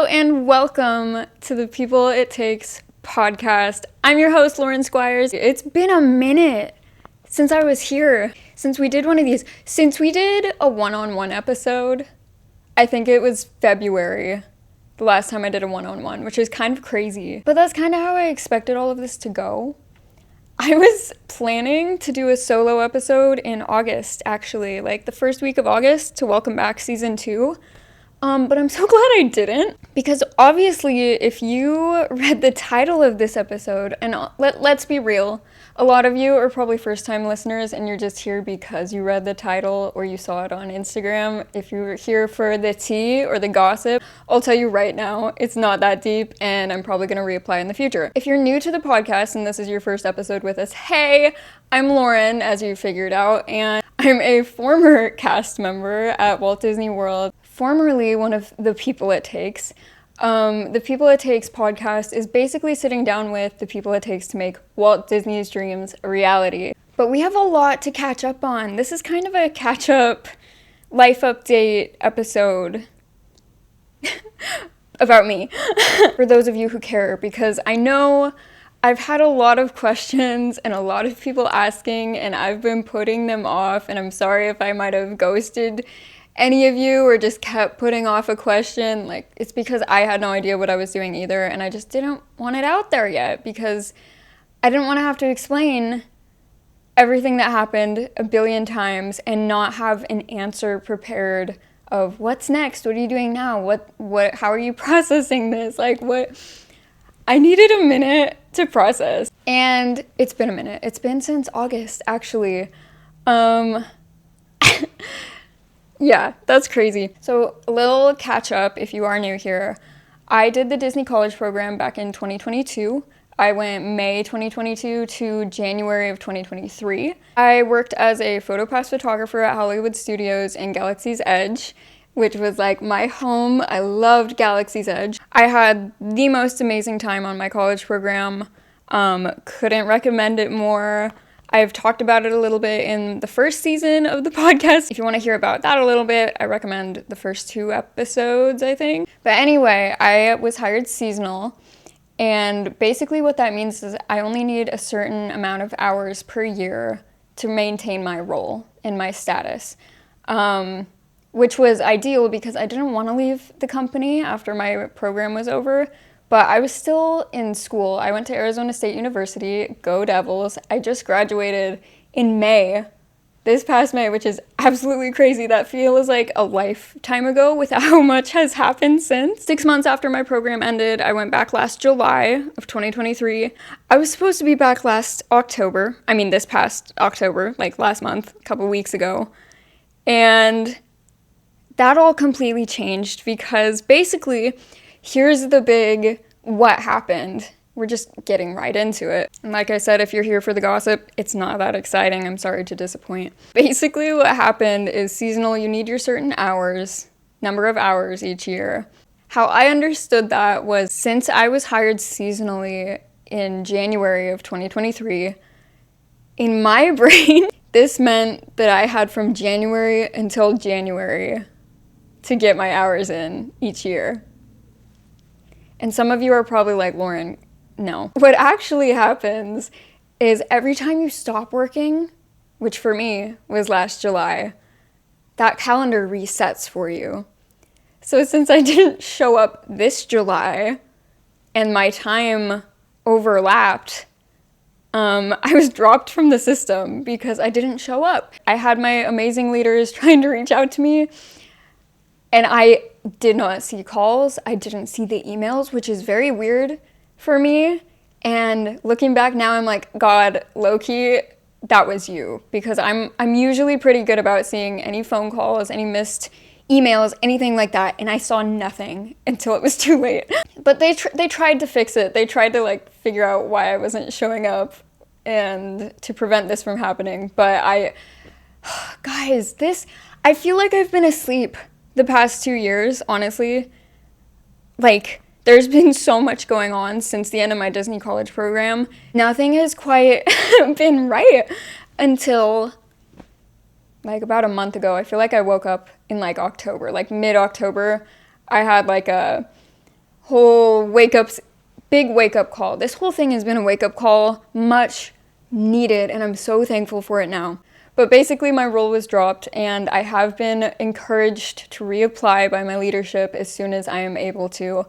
and welcome to the People It Takes podcast. I'm your host, Lauren Squires. It's been a minute since I was here, since we did one of these, since we did a one-on-one episode. I think it was February, the last time I did a one-on-one, which is kind of crazy. But that's kind of how I expected all of this to go. I was planning to do a solo episode in August, actually, like the first week of August to welcome back season 2. But I'm so glad I didn't, because obviously if you read the title of this episode, and let's be real, a lot of you are probably first-time listeners and you're just here because you read the title or you saw it on Instagram. If you're here for the tea or the gossip, I'll tell you right now, it's not that deep and I'm probably going to reapply in the future. If you're new to the podcast and this is your first episode with us, hey, I'm Lauren, as you figured out, and I'm a former cast member at Walt Disney World, formerly one of the People It Takes. The People It Takes podcast is basically sitting down with the people it takes to make Walt Disney's dreams a reality. But we have a lot to catch up on. This is kind of a catch-up, life update episode about me, for those of you who care, because I know I've had a lot of questions and a lot of people asking, and I've been putting them off, and I'm sorry if I might have ghosted any of you or just kept putting off a question. Like, it's because I had no idea what I was doing either, and I just didn't want it out there yet because I didn't want to have to explain everything that happened a billion times and not have an answer prepared of what's next, what are you doing now, what how are you processing this, like what. I needed a minute to process, and it's been a minute. It's been since August, actually. Yeah, that's crazy. So a little catch up if you are new here. I did the Disney College program back in 2022. I went May 2022 to January of 2023. I worked as a PhotoPass photographer at Hollywood Studios in Galaxy's Edge, which was like my home. I loved Galaxy's Edge. I had the most amazing time on my college program. Couldn't recommend it more. I've talked about it a little bit in the first season of the podcast. If you want to hear about that a little bit, I recommend the first 2 episodes, I think. But anyway, I was hired seasonal, and basically what that means is I only need a certain amount of hours per year to maintain my role and my status, which was ideal because I didn't want to leave the company after my program was over. But I was still in school. I went to Arizona State University, go Devils. I just graduated in May, this past May, which is absolutely crazy. That feels like a lifetime ago with how much has happened since. 6 months after my program ended, I went back last July of 2023. I was supposed to be back this past October, like last month, a couple weeks ago. And that all completely changed because basically, here's the big what happened. We're just getting right into it. And like I said, if you're here for the gossip, it's not that exciting. I'm sorry to disappoint. Basically, what happened is seasonal, you need your certain hours, number of hours each year. How I understood that was since I was hired seasonally in January of 2023, in my brain, this meant that I had from January until January to get my hours in each year. And some of you are probably like, Lauren, no. What actually happens is every time you stop working, which for me was last July, that calendar resets for you. So since I didn't show up this July and my time overlapped, I was dropped from the system because I didn't show up. I had my amazing leaders trying to reach out to me, and I did not see calls. I didn't see the emails, which is very weird for me. And looking back now, I'm like, God, low-key, that was you. Because I'm usually pretty good about seeing any phone calls, any missed emails, anything like that. And I saw nothing until it was too late. But they tried to fix it. They tried to figure out why I wasn't showing up and to prevent this from happening. But guys, I feel like I've been asleep the past 2 years, honestly. There's been so much going on since the end of my Disney College program. Nothing has quite been right until about a month ago. I feel like I woke up in October, mid-October. I had whole big wake up call. This whole thing has been a wake up call, much needed, and I'm so thankful for it now. But basically my role was dropped, and I have been encouraged to reapply by my leadership as soon as I am able to.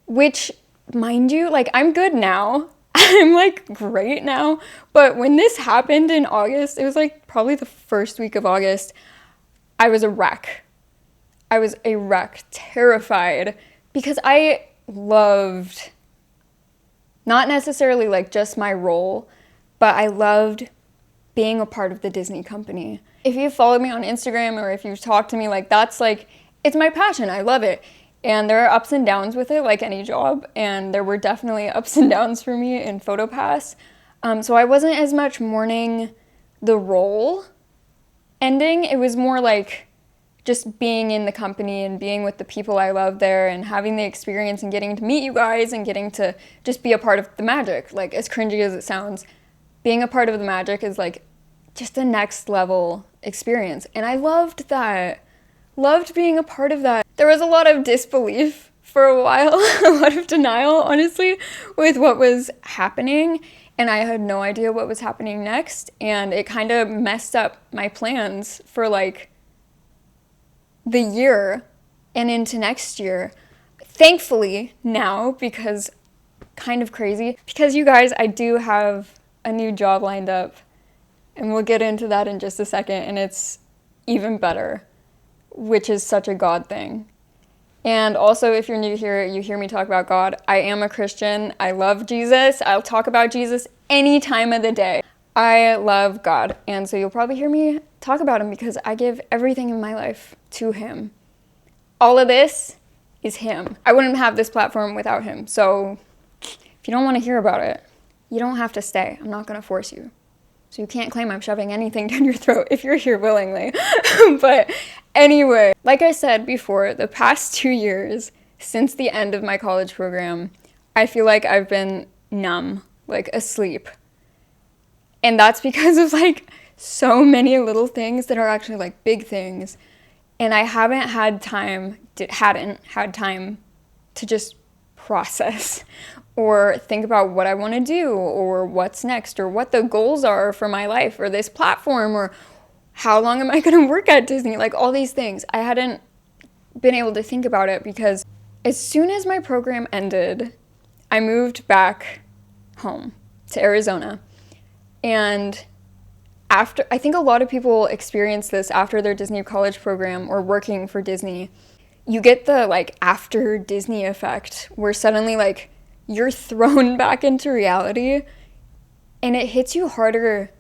Which, mind you, like, I'm good now. I'm like great now. But when this happened in August, it was like probably the first week of August, I was a wreck. I was a wreck, terrified, because I loved, not necessarily like just my role, but I loved being a part of the Disney company. If you follow me on Instagram or if you've talked to me, like, that's like, it's my passion. I love it. And there are ups and downs with it, like any job. And there were definitely ups and downs for me in PhotoPass. So I wasn't as much mourning the role ending. It was more like just being in the company and being with the people I love there and having the experience and getting to meet you guys and getting to just be a part of the magic. Like, as cringy as it sounds, being a part of the magic is like just a next level experience. And I loved that. Loved being a part of that. There was a lot of disbelief for a while, a lot of denial, honestly, with what was happening. And I had no idea what was happening next. And it kind of messed up my plans for like the year and into next year. Thankfully now, because kind of crazy, because you guys, I do have a new job lined up, and we'll get into that in just a second, and it's even better, which is such a God thing. And also, if you're new here, you hear me talk about God. I am a Christian. I love Jesus. I'll talk about Jesus any time of the day. I love God, and so you'll probably hear me talk about him because I give everything in my life to him. All of this is him. I wouldn't have this platform without him. So if you don't want to hear about it, you don't have to stay. I'm not going to force you. So you can't claim I'm shoving anything down your throat if you're here willingly. But anyway, like I said before, the past 2 years since the end of my college program, I feel like I've been numb, like asleep. And that's because of like so many little things that are actually like big things. And I hadn't had time to just process or think about what I want to do or what's next or what the goals are for my life or this platform or how long am I going to work at Disney, like all these things. I hadn't been able to think about it because as soon as my program ended, I moved back home to Arizona. And after, I think a lot of people experience this after their Disney college program or working for Disney. You get the like after Disney effect where suddenly like you're thrown back into reality and it hits you harder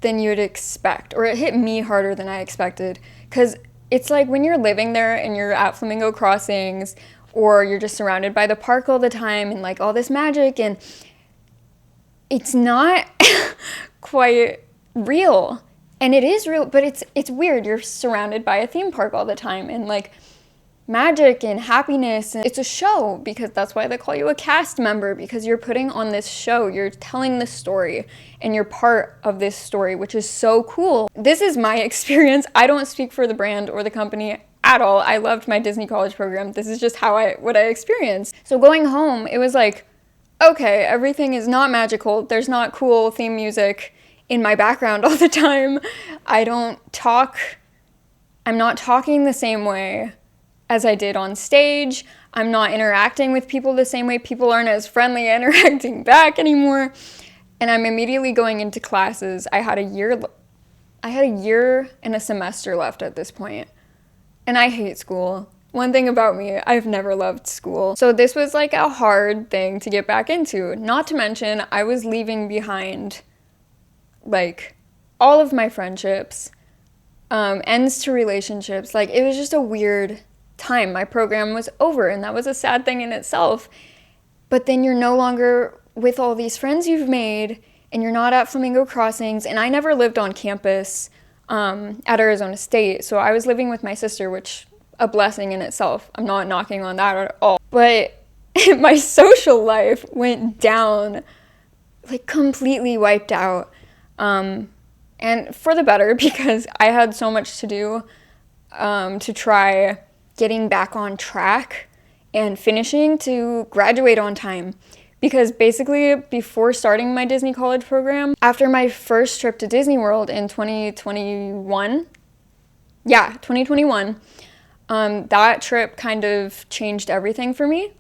than you'd expect, or it hit me harder than I expected, because it's like when you're living there and you're at Flamingo Crossings or you're just surrounded by the park all the time and like all this magic, and it's not quite real. And it is real, but it's weird. You're surrounded by a theme park all the time and like magic and happiness, and it's a show because that's why they call you a cast member, because you're putting on this show, you're telling this story and you're part of this story, which is so cool. This is my experience. I don't speak for the brand or the company at all. I loved my Disney college program. This is just what I experienced. So going home, it was like, okay, everything is not magical. There's not cool theme music in my background all the time. I'm not talking the same way as I did on stage. I'm not interacting with people the same way. People aren't as friendly interacting back anymore. And I'm immediately going into classes. I had a year and a semester left at this point. And I hate school. One thing about me, I've never loved school. So this was like a hard thing to get back into. Not to mention, I was leaving behind like all of my friendships, ends to relationships. Like it was just a weird time. My program was over, and that was a sad thing in itself. But then you're no longer with all these friends you've made, and you're not at Flamingo Crossings. And I never lived on campus at Arizona State, so I was living with my sister, which a blessing in itself. I'm not knocking on that at all. But my social life went down, like completely wiped out. And for the better, because I had so much to do to try getting back on track and finishing to graduate on time. Because basically, before starting my Disney college program, after my first trip to Disney World in 2021, that trip kind of changed everything for me.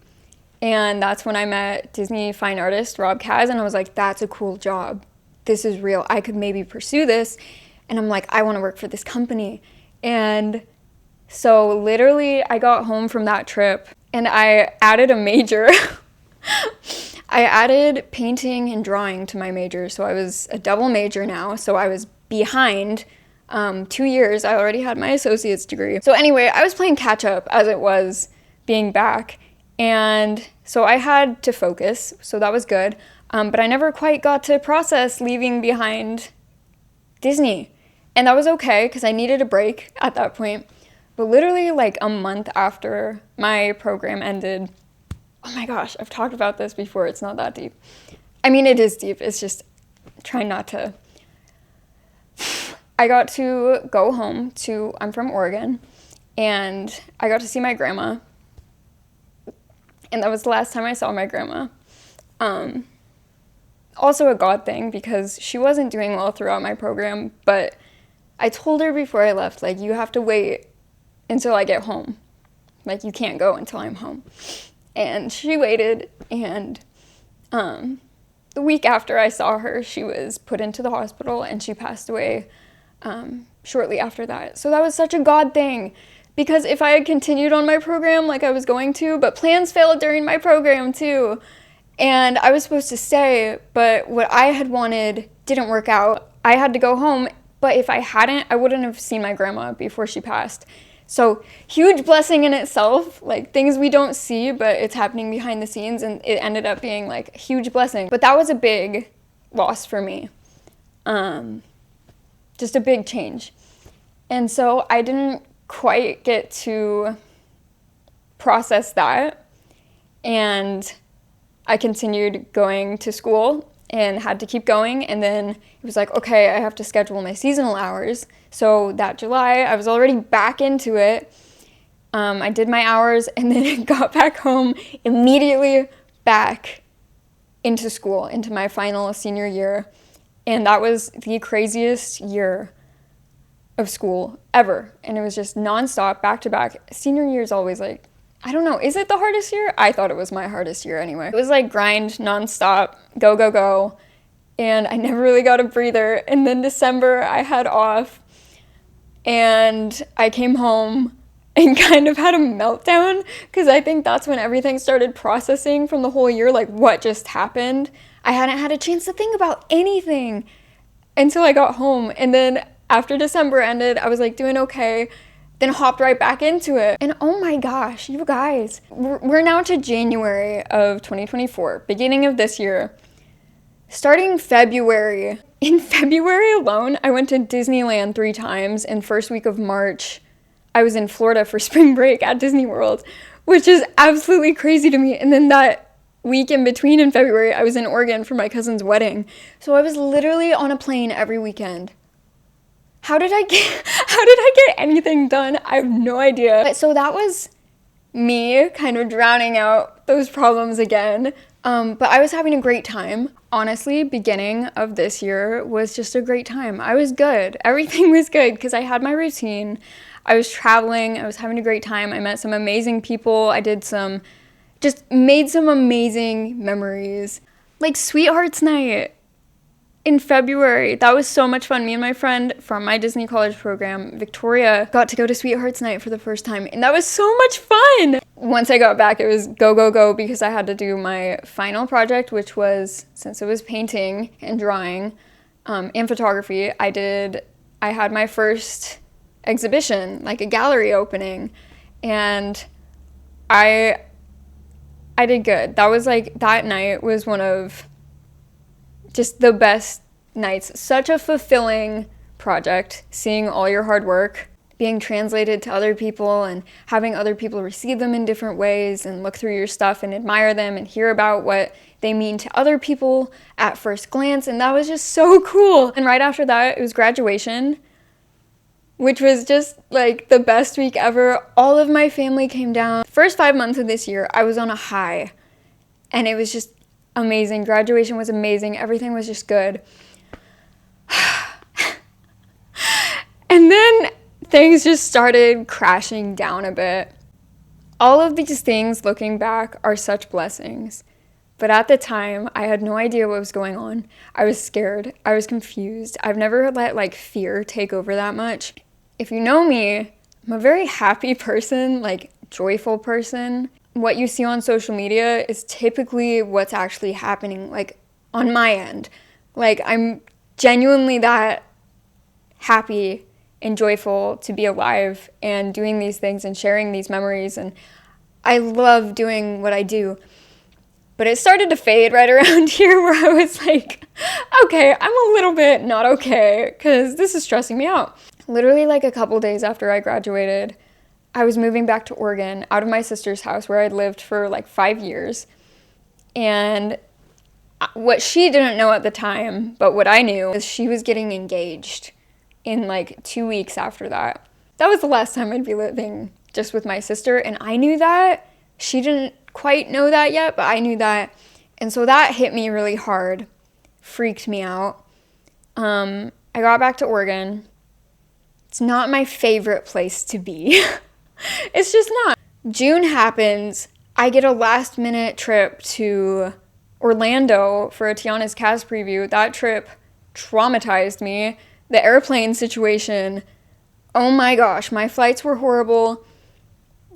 And that's when I met Disney fine artist Rob Kaz, and I was like, that's a cool job. This is real. I could maybe pursue this. And I'm like, I want to work for this company. And so literally I got home from that trip and I added a major. I added painting and drawing to my major. So I was a double major now. So I was behind 2 years. I already had my associate's degree. So anyway, I was playing catch up as it was being back. And so I had to focus. So that was good. But I never quite got to process leaving behind Disney. And that was okay because I needed a break at that point. But literally like a month after my program ended, oh my gosh, I've talked about this before. It's not that deep. I mean, it is deep. It's just trying not to. I got to go home I'm from Oregon, and I got to see my grandma. And that was the last time I saw my grandma. Also a God thing because she wasn't doing well throughout my program, but I told her before I left, like, you have to wait until I get home. Like, you can't go until I'm home. And she waited, and the week after I saw her, she was put into the hospital, and she passed away shortly after that. So that was such a God thing, because if I had continued on my program like I was going to, but plans failed during my program too, and I was supposed to stay, but what I had wanted didn't work out. I had to go home, but if I hadn't, I wouldn't have seen my grandma before she passed. So huge blessing in itself, like things we don't see, but it's happening behind the scenes, and it ended up being like a huge blessing. But that was a big loss for me. Just a big change. And so I didn't quite get to process that. And I continued going to school and had to keep going. And then it was like, okay, I have to schedule my seasonal hours. So that July, I was already back into it. I did my hours and then got back home, immediately back into school, into my final senior year. And that was the craziest year of school ever. And it was just nonstop, back to back. Senior year is always like, I don't know, is it the hardest year? I thought it was my hardest year anyway. It was like grind nonstop, go, go, go. And I never really got a breather. And then December I had off and I came home and kind of had a meltdown because I think that's when everything started processing from the whole year, like what just happened. I hadn't had a chance to think about anything until I got home. And then after December ended, I was like doing okay, then hopped right back into it. And oh my gosh, you guys, we're now to January of 2024, beginning of this year. Starting February, in February alone, I went to Disneyland 3 times, and first week of March, I was in Florida for spring break at Disney World, which is absolutely crazy to me. And then that week in between in February, I was in Oregon for my cousin's wedding. So I was literally on a plane every weekend. How did I get anything done? I have no idea. So that was me kind of drowning out those problems again. But I was having a great time. Honestly, beginning of this year was just a great time. I was good. Everything was good because I had my routine. I was traveling. I was having a great time. I met some amazing people. Just made some amazing memories. Like Sweethearts Night in February. That was so much fun. Me and my friend from my Disney college program, Victoria, got to go to Sweethearts Night for the first time. And that was so much fun. Once I got back, it was go, go, go because I had to do my final project, which was, since it was painting and drawing and photography, I had my first exhibition, like a gallery opening. And I did good. That was like, that night was one of just the best nights. Such a fulfilling project, seeing all your hard work being translated to other people and having other people receive them in different ways and look through your stuff and admire them and hear about what they mean to other people at first glance. And that was just so cool. And right after that, it was graduation. which was just like the best week ever. All of my family came down. First 5 months of this year, I was on a high, and it was just amazing. Graduation was amazing. Everything was just good. And then things just started crashing down a bit. All of these things, looking back, are such blessings. But at the time, I had no idea what was going on. I was scared. I was confused. I've never let fear take over that much. If you know me, I'm a very happy person, joyful person. What you see on social media is typically what's actually happening, on my end. I'm genuinely that happy and joyful to be alive and doing these things and sharing these memories, and I love doing what I do. But it started to fade right around here where I was like, okay, I'm a little bit not okay because this is stressing me out. Literally a couple days after I graduated, I was moving back to Oregon out of my sister's house where I'd lived for 5 years. And what she didn't know at the time, but what I knew, is she was getting engaged in 2 weeks after that. That was the last time I'd be living just with my sister, and I knew that. She didn't quite know that yet, but I knew that. And so that hit me really hard, freaked me out. I got back to Oregon. It's not my favorite place to be. It's just not. June happens. I get a last minute trip to Orlando for a Tiana's cast preview. That trip traumatized me. The airplane situation, oh my gosh, my flights were horrible.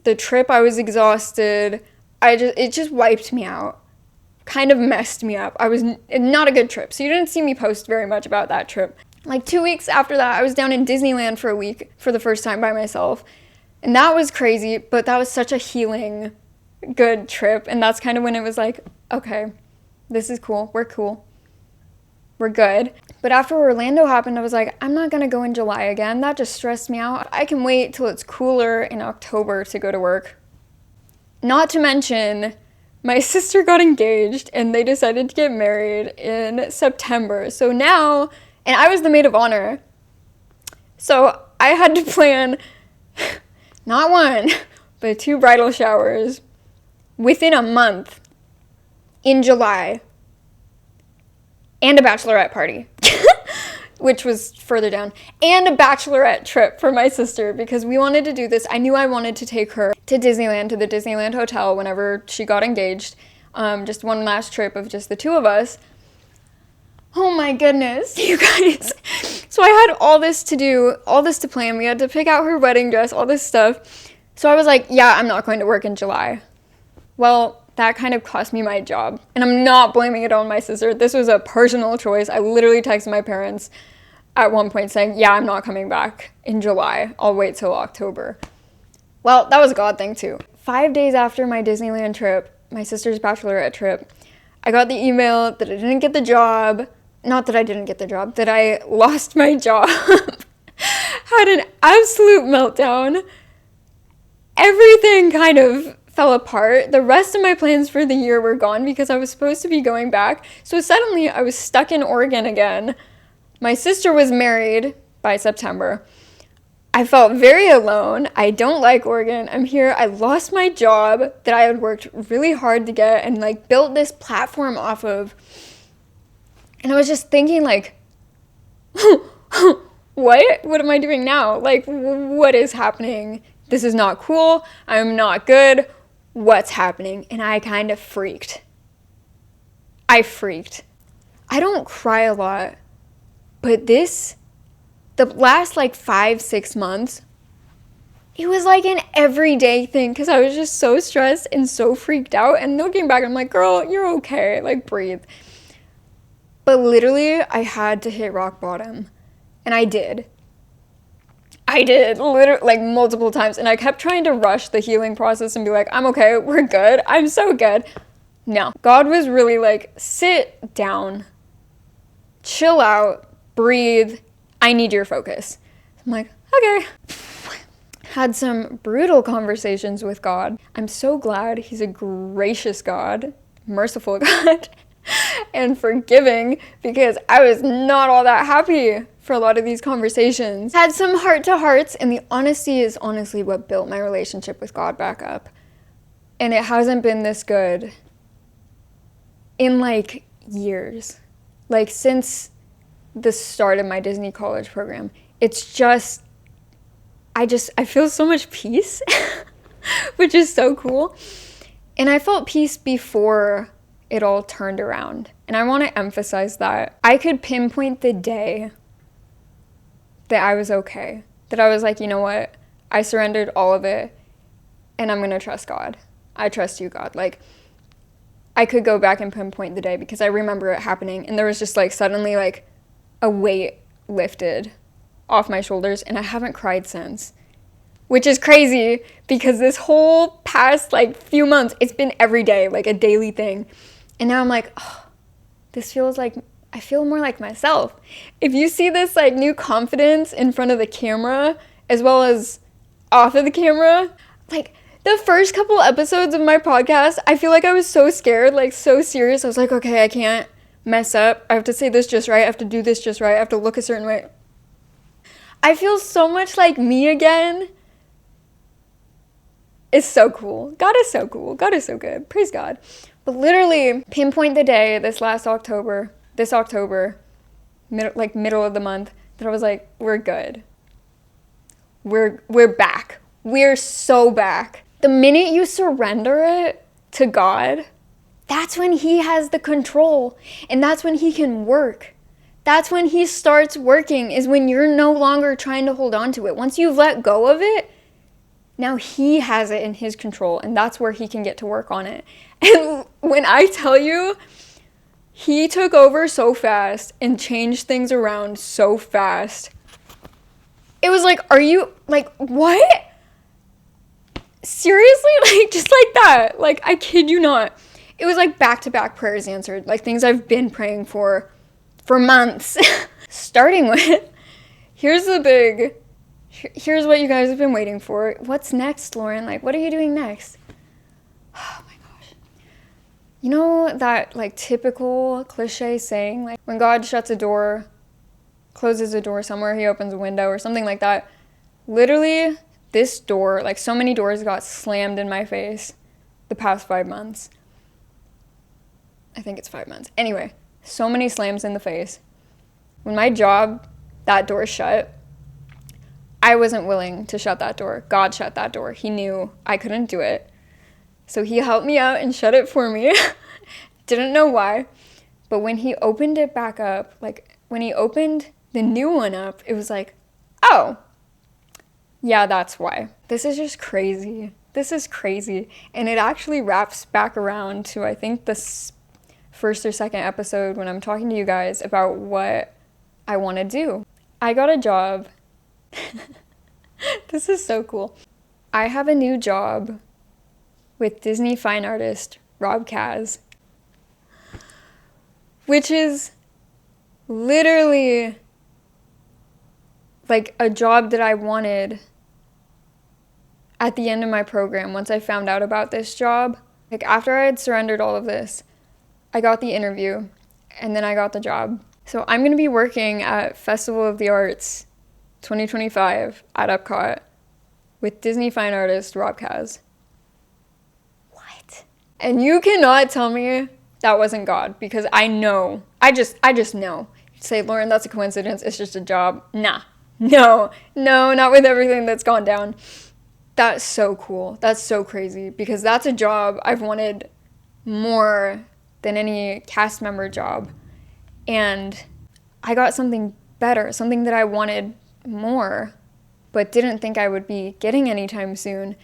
The trip, I was exhausted. It just wiped me out. Kind of messed me up. I was not a good trip. So you didn't see me post very much about that trip. 2 weeks after that, I was down in Disneyland for a week for the first time by myself. And that was crazy, but that was such a healing, good trip. And that's kind of when it was okay, this is cool. We're cool. We're good. But after Orlando happened, I was I'm not gonna go in July again. That just stressed me out. I can wait till it's cooler in October to go to work. Not to mention, my sister got engaged and they decided to get married in September. So now, and I was the maid of honor. So I had to plan not one, but 2 bridal showers within a month in July. And a bachelorette party, which was further down, and a bachelorette trip for my sister because we wanted to do this. I knew I wanted to take her to Disneyland, to the Disneyland Hotel whenever she got engaged. Just one last trip of just the 2 of us. Oh my goodness, you guys. So I had all this to do, all this to plan. We had to pick out her wedding dress, all this stuff. So I was yeah, I'm not going to work in July. Well, that kind of cost me my job. And I'm not blaming it on my sister. This was a personal choice. I literally texted my parents at one point saying, yeah, I'm not coming back in July. I'll wait till October. Well, that was a God thing too. 5 days after my Disneyland trip, my sister's bachelorette trip, I got the email that I didn't get the job. Not that I didn't get the job, that I lost my job. Had an absolute meltdown. Everything kind of fell apart. The rest of my plans for the year were gone because I was supposed to be going back. So suddenly I was stuck in Oregon again. My sister was married by September. I felt very alone. I don't like Oregon. I'm here. I lost my job that I had worked really hard to get and built this platform off of. And I was just thinking what am I doing now? What is happening? This is not cool. I'm not good. What's happening? And I kind of freaked. I don't cry a lot, but the last 5-6 months, it was an everyday thing because I was just so stressed and so freaked out. And looking back, I'm girl, you're okay. Breathe. But literally, I had to hit rock bottom. And I did. Literally, multiple times. And I kept trying to rush the healing process and be I'm okay, we're good, I'm so good. No. God was really sit down, chill out, breathe, I need your focus. I'm okay. Had some brutal conversations with God. I'm so glad he's a gracious God, merciful God, and forgiving because I was not all that happy for a lot of these conversations. Had some heart-to-hearts, and the honesty is honestly what built my relationship with God back up. And it hasn't been this good in like years. Like since the start of my Disney college program. It's just, I feel so much peace, which is so cool. And I felt peace before it all turned around. And I want to emphasize that. I could pinpoint the day that I was okay. That I was like, you know what? I surrendered all of it and I'm going to trust God. I trust you, God. Like, I could go back and pinpoint the day because I remember it happening. And there was just like suddenly like a weight lifted off my shoulders, and I haven't cried since, which is crazy because this whole past like few months it's been every day, like a daily thing. And now I'm like, oh, this feels like I feel more like myself. If you see this like new confidence in front of the camera as well as off of the camera, like the first couple episodes of my podcast, I feel like I was so scared, like so serious. I was like, okay, I can't mess up. I have to say this just right. I have to do this just right. I have to look a certain way. I feel so much like me again. It's so cool. God is so cool. God is so good. Praise God. But literally pinpoint the day this October, middle of the month, that I was like, we're good. We're back. We're so back. The minute you surrender it to God, that's when he has the control, and that's when he can work. That's when he starts working, is when you're no longer trying to hold on to it. Once you've let go of it, now he has it in his control, and that's where he can get to work on it. And when I tell you, he took over so fast and changed things around so fast. It was like, are you, like, what? Seriously? Like, just like that. Like, I kid you not. It was like back-to-back prayers answered, like things I've been praying for months. Starting with, here's what you guys have been waiting for. What's next, Lauren? Like, what are you doing next? Oh my gosh. You know that like typical cliche saying, like when God shuts a door, closes a door somewhere, he opens a window or something like that. Literally, this door, like so many doors got slammed in my face the past 5 months. I think it's 5 months. Anyway, so many slams in the face. When my job, that door shut, I wasn't willing to shut that door. God shut that door. He knew I couldn't do it. So he helped me out and shut it for me. Didn't know why. But when he opened it back up, like when he opened the new one up, it was like, oh, yeah, that's why. This is just crazy. This is crazy. And it actually wraps back around to, I think, the first or second episode when I'm talking to you guys about what I want to do. I got a job. This is so cool. I have a new job with Disney fine artist Rob Kaz, which is literally like a job that I wanted at the end of my program. Once I found out about this job, like after I had surrendered all of this, I got the interview and then I got the job. So I'm going to be working at Festival of the Arts 2025 at Epcot with Disney fine artist Rob Kaz. What? And you cannot tell me that wasn't God, because I know. I just know. You'd say, Lauren, that's a coincidence. It's just a job. Nah. No, not with everything that's gone down. That's so cool. That's so crazy, because that's a job I've wanted more than any cast member job. And I got something better, something that I wanted more, but didn't think I would be getting anytime soon.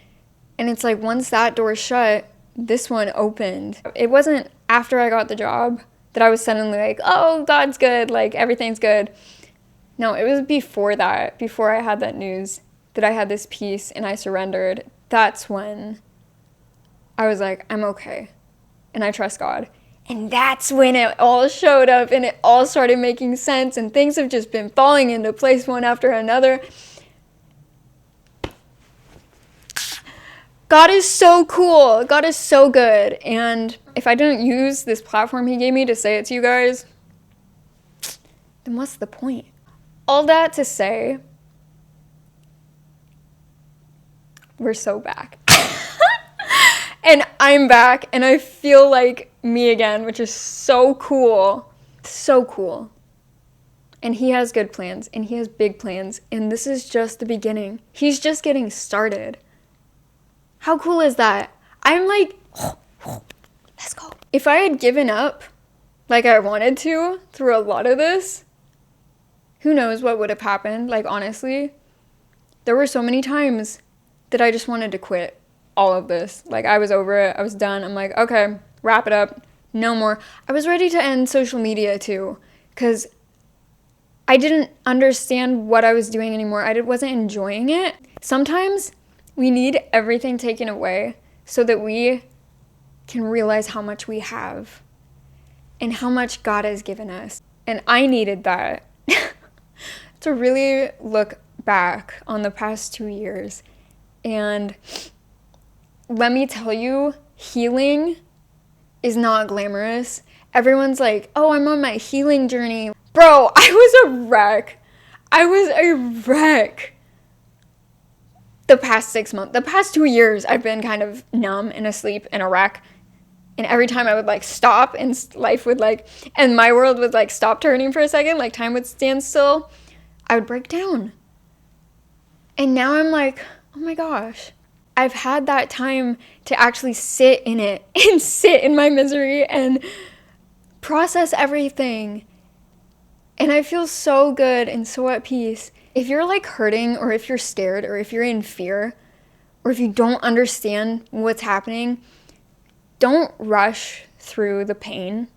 And it's like once that door shut, this one opened. It wasn't after I got the job that I was suddenly like, oh, God's good, like everything's good. No, it was before that, before I had that news that I had this peace and I surrendered. That's when I was like, I'm okay. And I trust God. And that's when it all showed up and it all started making sense, and things have just been falling into place one after another. God is so cool. God is so good. And if I didn't use this platform he gave me to say it to you guys, then what's the point? all that to say, we're so back. And I'm back, and I feel like me again, which is so cool. So cool. And he has good plans, and he has big plans, and this is just the beginning. He's just getting started. How cool is that? I'm like, let's go. If I had given up like I wanted to through a lot of this, who knows what would have happened? Like, honestly, there were so many times that I just wanted to quit all of this. Like, I was over it. I was done. I'm like, okay, wrap it up. No more. I was ready to end social media too, because I didn't understand what I was doing anymore. I wasn't enjoying it. Sometimes we need everything taken away so that we can realize how much we have and how much God has given us. And I needed that to really look back on the past 2 years. And let me tell you, healing is not glamorous. Everyone's like, oh, I'm on my healing journey. Bro, I was a wreck. The past 6 months, the past 2 years, I've been kind of numb and asleep and a wreck. And every time I would like stop and life would like, and my world would like stop turning for a second, like time would stand still, I would break down. And now I'm like, oh my gosh, I've had that time to actually sit in it and sit in my misery and process everything. And I feel so good and so at peace. If you're like hurting, or if you're scared, or if you're in fear, or if you don't understand what's happening, don't rush through the pain.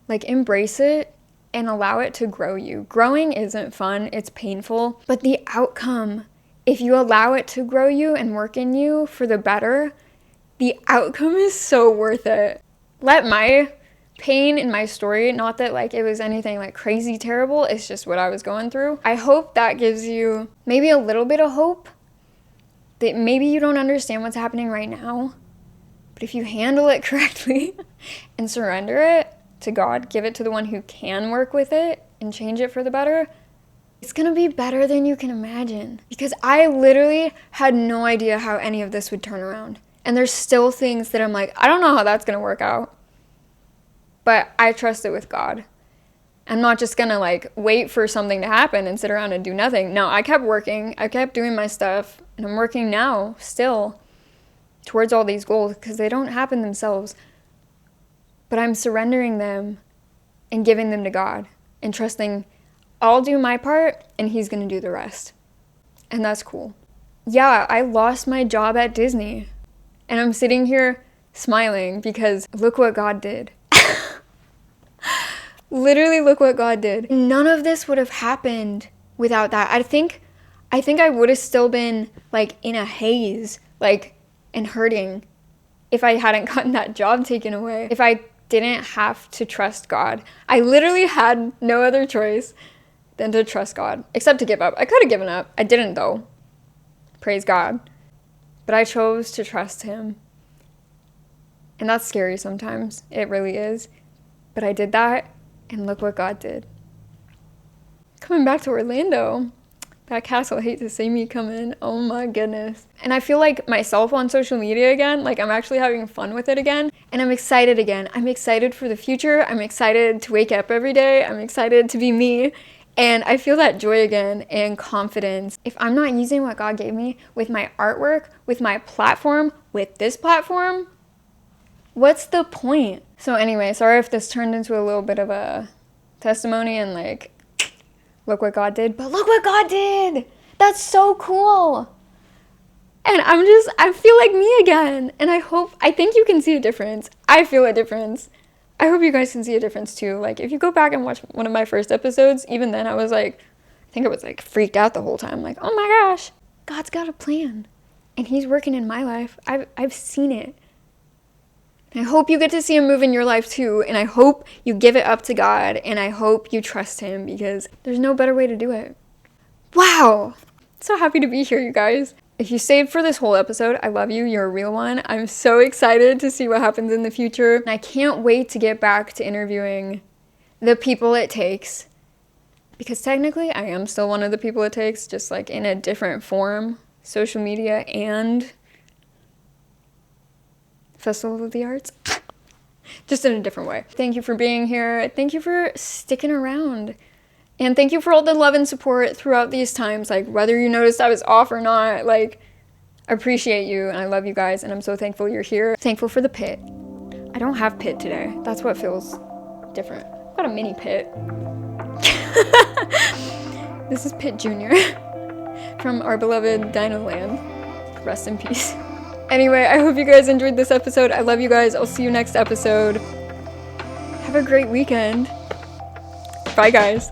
Like, embrace it and allow it to grow you. Growing isn't fun, it's painful, but the outcome, if you allow it to grow you and work in you for the better, the outcome is so worth it. Let my pain in my story, not that like it was anything like crazy terrible, it's just what I was going through. I hope that gives you maybe a little bit of hope that maybe you don't understand what's happening right now, but if you handle it correctly and surrender it to God, give it to the one who can work with it and change it for the better, it's gonna be better than you can imagine. Because I literally had no idea how any of this would turn around. And there's still things that I'm like, I don't know how that's gonna work out. But I trust it with God. I'm not just gonna like wait for something to happen and sit around and do nothing. No, I kept working. I kept doing my stuff. And I'm working now still towards all these goals because they don't happen themselves. But I'm surrendering them and giving them to God and trusting I'll do my part and he's gonna do the rest. And that's cool. Yeah, I lost my job at Disney. And I'm sitting here smiling because look what God did. Literally, look what God did. None of this would have happened without that. I think I would have still been like in a haze, like, and hurting if I hadn't gotten that job taken away. If I didn't have to trust God. I literally had no other choice than to trust God, except to give up. I could have given up. I didn't though. Praise God. But I chose to trust him. And that's scary sometimes. It really is. But I did that. And look what God did. Coming back to Orlando. That castle, I hate to see me come in. Oh my goodness. And I feel like myself on social media again. Like I'm actually having fun with it again. And I'm excited again. I'm excited for the future. I'm excited to wake up every day. I'm excited to be me. And I feel that joy again and confidence. If I'm not using what God gave me with my artwork, with my platform, with this platform, what's the point? So anyway, sorry if this turned into a little bit of a testimony and like, look what God did, but look what God did. That's so cool. And I feel like me again. And I think you can see a difference. I feel a difference. I hope you guys can see a difference too. Like if you go back and watch one of my first episodes, even then I was like, I think I was like freaked out the whole time. Like, oh my gosh, God's got a plan and he's working in my life. I've seen it. I hope you get to see him move in your life too, and I hope you give it up to God, and I hope you trust him because there's no better way to do it. Wow! So happy to be here, you guys. If you stayed for this whole episode, I love you. You're a real one. I'm so excited to see what happens in the future. And I can't wait to get back to interviewing the people it takes because technically I am still one of the people it takes, just like in a different form, social media and Festival of the Arts, just in a different way. Thank you for being here. Thank you for sticking around. And thank you for all the love and support throughout these times. Like, whether you noticed I was off or not, like, I appreciate you and I love you guys and I'm so thankful you're here. Thankful for the pit. I don't have pit today. That's what feels different. I've got a mini pit. This is Pit Junior from our beloved Dino Land. Rest in peace. Anyway, I hope you guys enjoyed this episode. I love you guys. I'll see you next episode. Have a great weekend. Bye, guys.